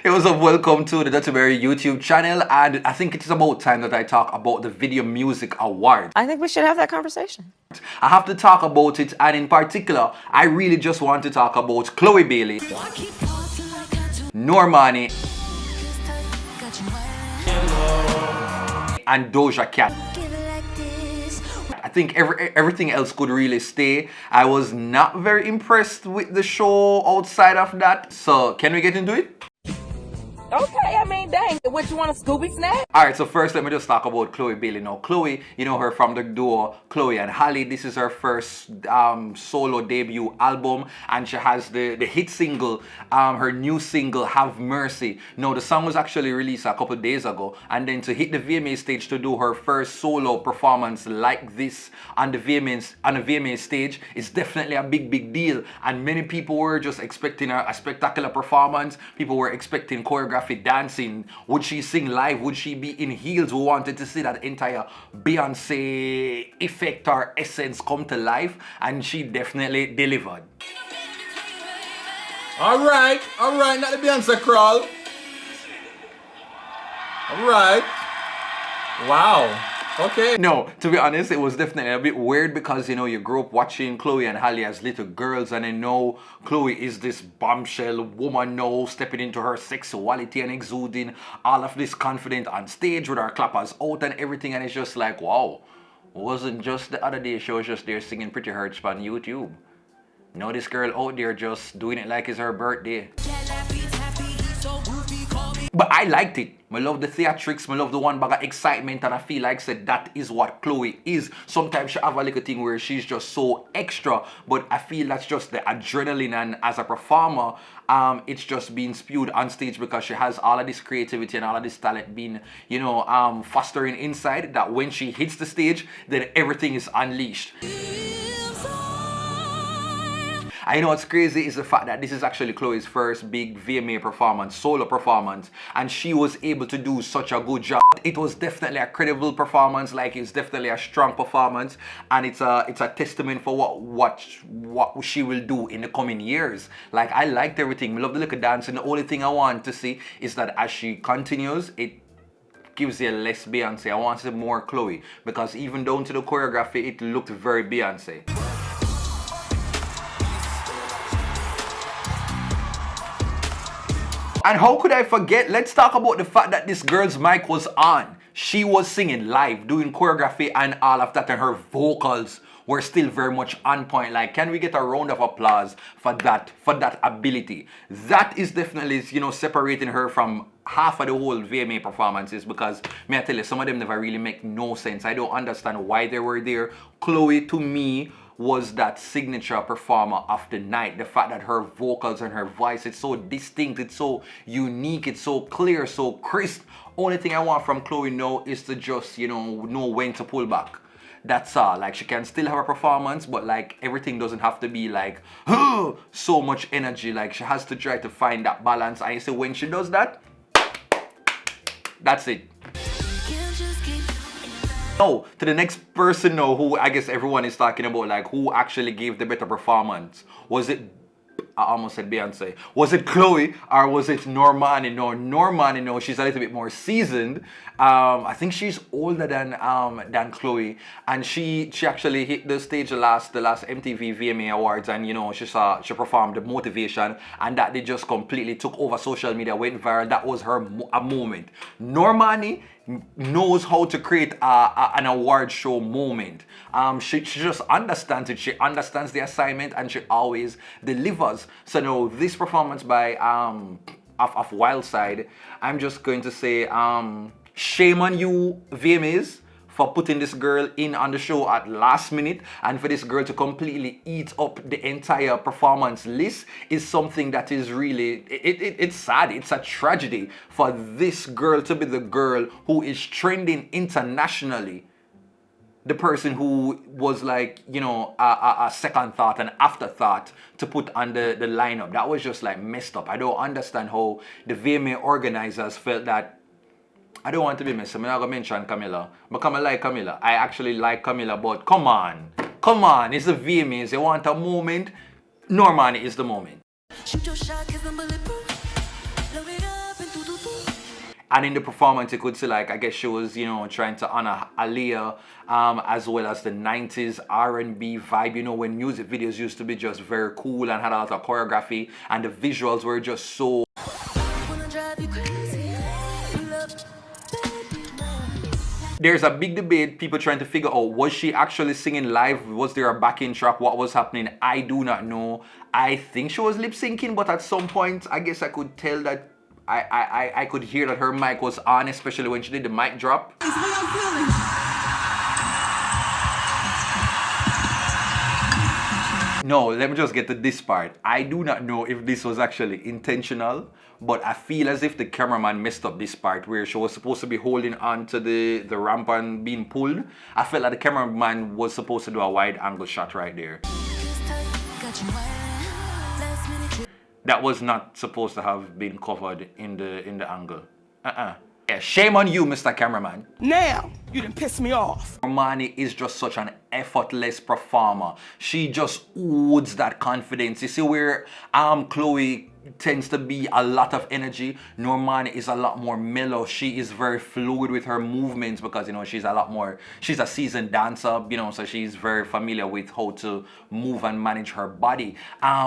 It was a welcome to the Duttyberry YouTube channel, and I think it is about time that I talk about the Video Music Award. I think we should have that conversation. I have to talk about it, and in particular, I really just want to talk about Chloe Bailey, Normani, and Doja Cat. I think everything else could really stay. I was not very impressed with the show outside of that. So can we get into it? Okay, I mean, dang. What, you want a Scooby snack? Alright, so first let me just talk about Chloe Bailey. Now, Chloe, you know her from the duo Chloe and Halle. This is her first solo debut album, and she has the hit single, her new single, Have Mercy. Now, the song was actually released a couple days ago, and then to hit the VMA stage to do her first solo performance like this on the VMA stage is definitely a big deal. And many people were just expecting a spectacular performance. People were expecting choreography, dancing. Would she sing live? Would she be in heels? We wanted to see that entire Beyonce effect or essence come to life, and she definitely delivered. Alright, not the Beyonce crawl. Alright. Wow. Okay. No, to be honest, it was definitely a bit weird because, you know, you grew up watching Chloe and Halle as little girls, and I know Chloe is this bombshell woman now, stepping into her sexuality and exuding all of this confidence on stage with her clappers out and everything, and it's just like, wow, it wasn't just the other day she was just there singing Pretty Hurts on YouTube. Now this girl out there just doing it like it's her birthday. But I liked it. I love the theatrics, I love the one bag of excitement, and I feel like said that is what Chloe is. Sometimes she have a little thing where she's just so extra, but I feel that's just the adrenaline, and as a performer, it's just being spewed on stage because she has all of this creativity and all of this talent being, you know, fostering inside, that when she hits the stage, then everything is unleashed. I know what's crazy is the fact that this is actually Chloe's first big VMA performance, solo performance, and she was able to do such a good job. It was definitely a credible performance, like it's definitely a strong performance, and it's a testament for what she will do in the coming years. Like, I liked everything. I love the little dance, and the only thing I want to see is that as she continues, it gives you less Beyonce. I want to see more Chloe, because even down to the choreography, it looked very Beyonce. And how could I forget? Let's talk about the fact that this girl's mic was on. She was singing live, doing choreography and all of that, and her vocals were still very much on point. Like, can we get a round of applause for that ability? That is definitely, you know, separating her from half of the whole VMA performances, because may I tell you, some of them never really make no sense. I don't understand why they were there. Chloe, to me, was that signature performer of the night. The fact that her vocals and her voice, it's so distinct, it's so unique, it's so clear, so crisp. Only thing I want from Chloe now is to just, you know when to pull back. That's all. Like, she can still have a performance, but like, everything doesn't have to be like, so much energy. Like, she has to try to find that balance, and you see when she does that, that's it. Now, to the next person now, who I guess everyone is talking about, like, who actually gave the better performance. Was it, I almost said Beyonce. Was it Chloe, or was it Normani? No, Normani, no, she's a little bit more seasoned. I think she's older than Chloe, and she actually hit the stage the last MTV VMA Awards, and you know, she performed the Motivation, and that they just completely took over social media, went viral. That was her a moment. Normani knows how to create an award show moment. She just understands it. She understands the assignment, and she always delivers. So now this performance by of Wildside, I'm just going to say shame on you, VMAs, for putting this girl in on the show at last minute, and for this girl to completely eat up the entire performance list is something that is really, it's sad. It's a tragedy for this girl to be the girl who is trending internationally. The person who was like, you know, a second thought, an afterthought to put on the lineup. That was just like messed up. I don't understand how the VMA organizers felt that. I don't want to be messy. I'm not going to mention Camila. But I like Camila. I actually like Camila, but come on. Come on. It's the VMAs. They want a moment. Normani is the moment. Shoot your shot 'cause I'm bulletproof. Load it up. And in the performance, you could see, like, I guess she was, you know, trying to honor Aaliyah, as well as the 90s R&B vibe, you know, when music videos used to be just very cool and had a lot of choreography, and the visuals were just so... There's a big debate, people trying to figure out, was she actually singing live? Was there a backing track? What was happening? I do not know. I think she was lip syncing, but at some point, I guess I could tell that I could hear that her mic was on, especially when she did the mic drop. No, let me just get to this part. I do not know if this was actually intentional, but I feel as if the cameraman messed up this part where she was supposed to be holding on to the ramp and being pulled. I felt like the cameraman was supposed to do a wide angle shot right there. That was not supposed to have been covered in the angle. Yeah, shame on you, Mr. Cameraman. Now, you done pissed me off. Normani is just such an effortless performer. She just oozes that confidence. You see where Chloe tends to be a lot of energy, Normani is a lot more mellow. She is very fluid with her movements because, you know, she's a seasoned dancer, you know, so she's very familiar with how to move and manage her body.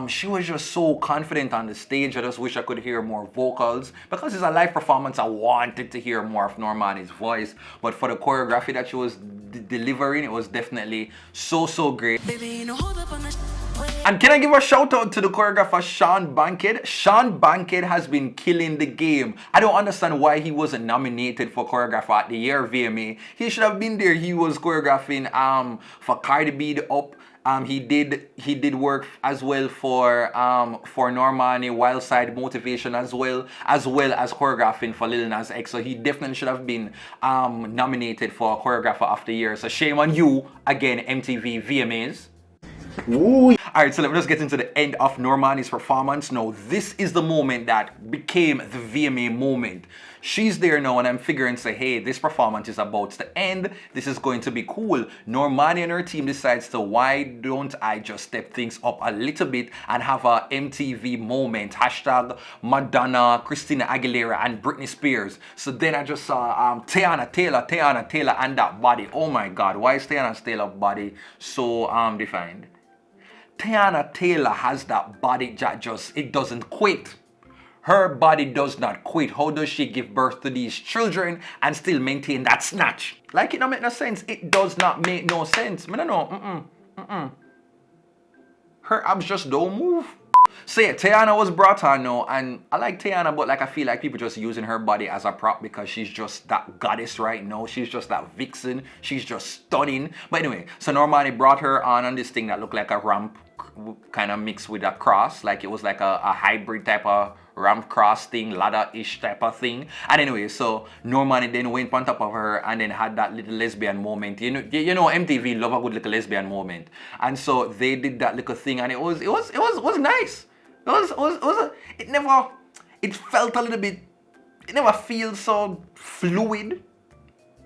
She was just so confident on the stage. I just wish I could hear more vocals. Because it's a live performance, I wanted to hear more of Normani's voice, but for the choreography that she was delivering, it was definitely so great. Baby, you know, hold up on the and can I give a shout out to the choreographer Sean Bankhead? Sean Bankhead has been killing the game. I don't understand why he wasn't nominated for choreographer at the year VMA. He should have been there. He was choreographing for Cardi B the Up. He did work as well for Normani, Wild Side Motivation as well as choreographing for Lil Nas X. So he definitely should have been nominated for choreographer of the year. So shame on you again, MTV VMAs. Ooh. Alright, so let me just get into the end of Normani's performance. Now, this is the moment that became the VMA moment. She's there now and I'm figuring, say, hey, this performance is about to end. This is going to be cool. Normani and her team decides to, why don't I just step things up a little bit and have a MTV moment. Hashtag Madonna, Christina Aguilera, and Britney Spears. So then I just saw Teyana Taylor and that body. Oh my God, why is Teyana Taylor's body so defined? Teyana Taylor has that body that just, it doesn't quit. Her body does not quit. How does she give birth to these children and still maintain that snatch? Like, it don't make no sense. It does not make no sense. I don't know. Her abs just don't move. So yeah, Teyana was brought on now, and I like Teyana, but like I feel like people just using her body as a prop because she's just that goddess right now. She's just that vixen. She's just stunning. But anyway, so Normani brought her on this thing that looked like a ramp kind of mixed with a cross, like it was like a hybrid type of ramp cross thing, ladder-ish type of thing. And anyway, so Normani then went on top of her and then had that little lesbian moment. You know MTV love a good little lesbian moment, and so they did that little thing, and it was nice. It felt a little bit. It never feels so fluid,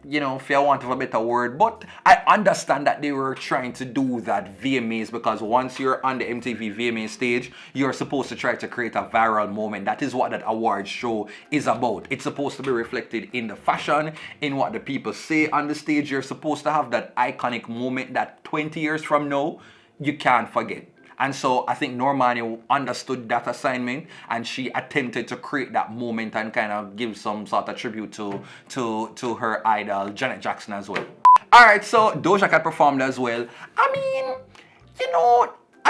you know, if I want of a better word. But I understand that they were trying to do that VMAs, because once you're on the MTV VMA stage, you're supposed to try to create a viral moment. That is what that award show is about. It's supposed to be reflected in the fashion, in what the people say on the stage. You're supposed to have that iconic moment that 20 years from now, you can't forget. And so I think Normani understood that assignment, and she attempted to create that moment and kind of give some sort of tribute to her idol, Janet Jackson, as well. Alright, so Doja Cat performed as well.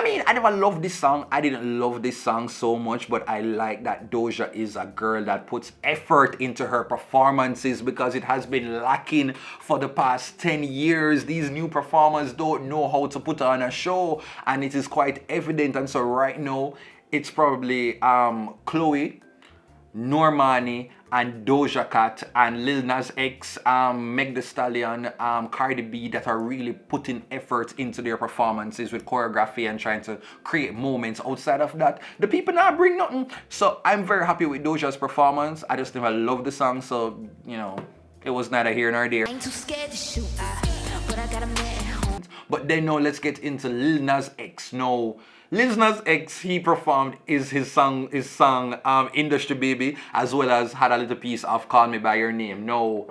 I never loved this song. I didn't love this song so much, but I like that Doja is a girl that puts effort into her performances, because it has been lacking for the past 10 years. These new performers don't know how to put on a show, and it is quite evident. And so right now, it's probably Chloe, Normani, and Doja Cat, and Lil Nas X, Meg Thee Stallion, Cardi B, that are really putting effort into their performances with choreography and trying to create moments. Outside of that, the people not bring nothing. So I'm very happy with Doja's performance. I just never loved the song, so, you know, it was neither here nor there. Ain't too scared to shoot, but I got a man. But then now let's get into Lil Nas X. Now, Lil Nas X, he performed his song Industry Baby, as well as had a little piece of Call Me By Your Name. Now,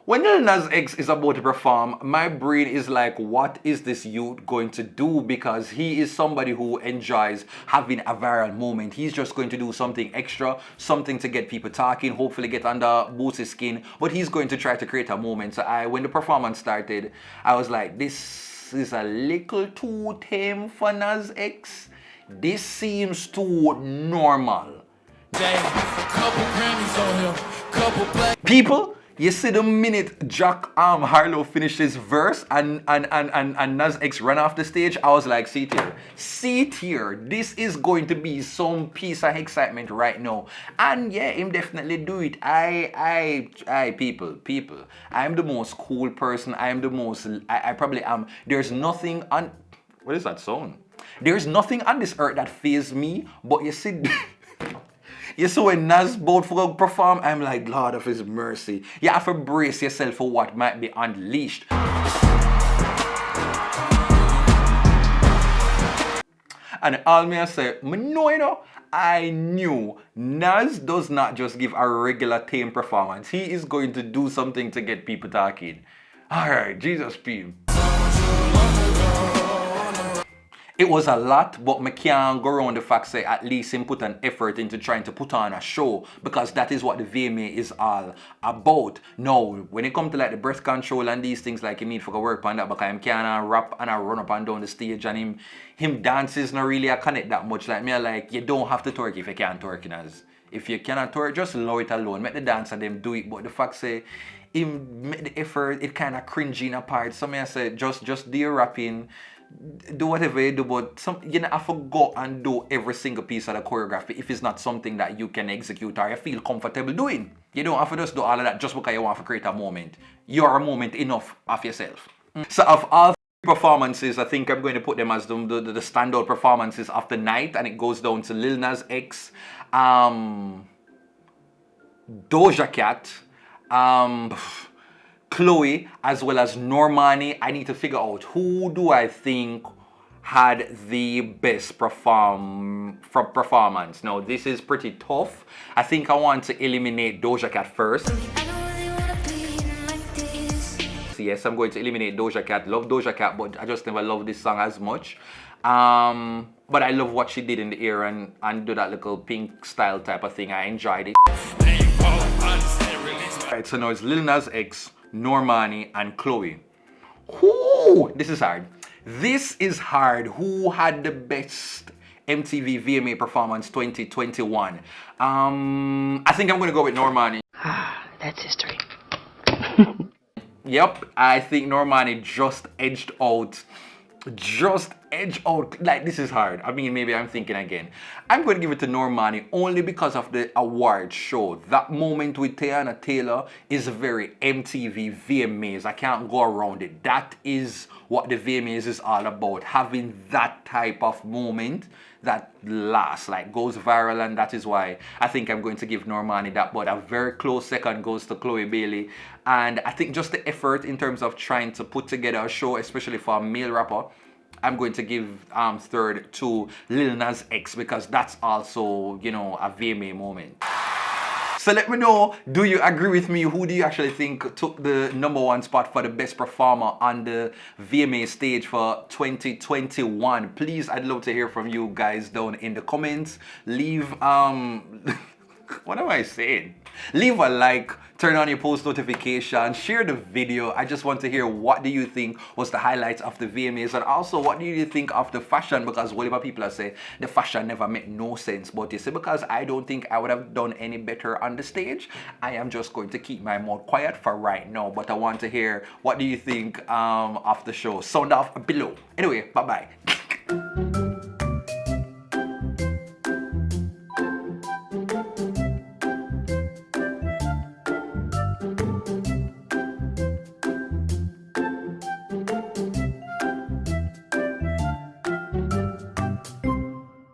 when Lil Nas X is about to perform, my brain is like, what is this youth going to do? Because he is somebody who enjoys having a viral moment. He's just going to do something extra, something to get people talking, hopefully get under Bootsy's skin, but he's going to try to create a moment. So when the performance started, I was like, this is a little too tame for Nas X. This seems too normal. People, you see the minute Jack Harlow finished his verse and Nas X ran off the stage, I was like, see here, this is going to be some piece of excitement right now. And yeah, him definitely do it. People, I'm the most cool person. I probably am. There's nothing on, what is that song? There's nothing on this earth that fazes me, but you see, you see when Nas both for perform, I'm like, Lord of His mercy. You have to brace yourself for what might be unleashed. And all me I say, I knew Nas does not just give a regular tame performance. He is going to do something to get people talking. Alright, Jesus P. It was a lot, but I can't go around the fact say at least him put an effort into trying to put on a show, because that is what the VMA is all about. Now, when it comes to like the breath control and these things, like you need for work on that, because him can't rap and I run up and down the stage, and him dances not really a connect that much. Like me, like you don't have to twerk if you can't twerk, Nas. If you cannot twerk, just allow it alone. Make the dancer them do it. But the fact say him make the effort, it kind of cringy in a part. So I say just do your rapping. Do whatever you do, but you don't have to go and do every single piece of the choreography if it's not something that you can execute or you feel comfortable doing. You don't have to just do all of that just because you want to create a moment. You're a moment enough of yourself. So of all performances, I think I'm going to put them as the standout performances of the night, and it goes down to Lil Nas X, Doja Cat, Chloe, as well as Normani. I need to figure out who do I think had the best performance. Now, this is pretty tough. I think I want to eliminate Doja Cat first. Yes, I'm going to eliminate Doja Cat. Love Doja Cat, but I just never loved this song as much. But I love what she did in the air and do that little pink style type of thing. I enjoyed it. Alright, so now it's Lil Nas X, Normani, and Chloe. Ooh, this is hard. This is hard. Who had the best MTV VMA performance 2021? I think I'm going to go with Normani. That's history. Yep, I think Normani just edged out. Like, this is hard. I mean, maybe I'm thinking again. I'm going to give it to Normani only because of the award show. That moment with Tiana Taylor is very MTV VMAs. I can't go around it. That is what the VMAs is all about. Having that type of moment that lasts, like goes viral, and that is why I think I'm going to give Normani that. But a very close second goes to Chloe Bailey. And I think just the effort in terms of trying to put together a show, especially for a male rapper, I'm going to give third to Lil Nas X, because that's also, you know, a VMA moment. So let me know, do you agree with me? Who do you actually think took the #1 spot for the best performer on the VMA stage for 2021? Please, I'd love to hear from you guys down in the comments. Leave, what am I saying? Leave a like, turn on your post notifications, share the video. I just want to hear, what do you think was the highlights of the VMAs, and also what do you think of the fashion? Because whatever people are saying, the fashion never made no sense. But you see, because I don't think I would have done any better on the stage, I am just going to keep my mouth quiet for right now. But I want to hear, what do you think of the show? Sound off below. Anyway, bye bye.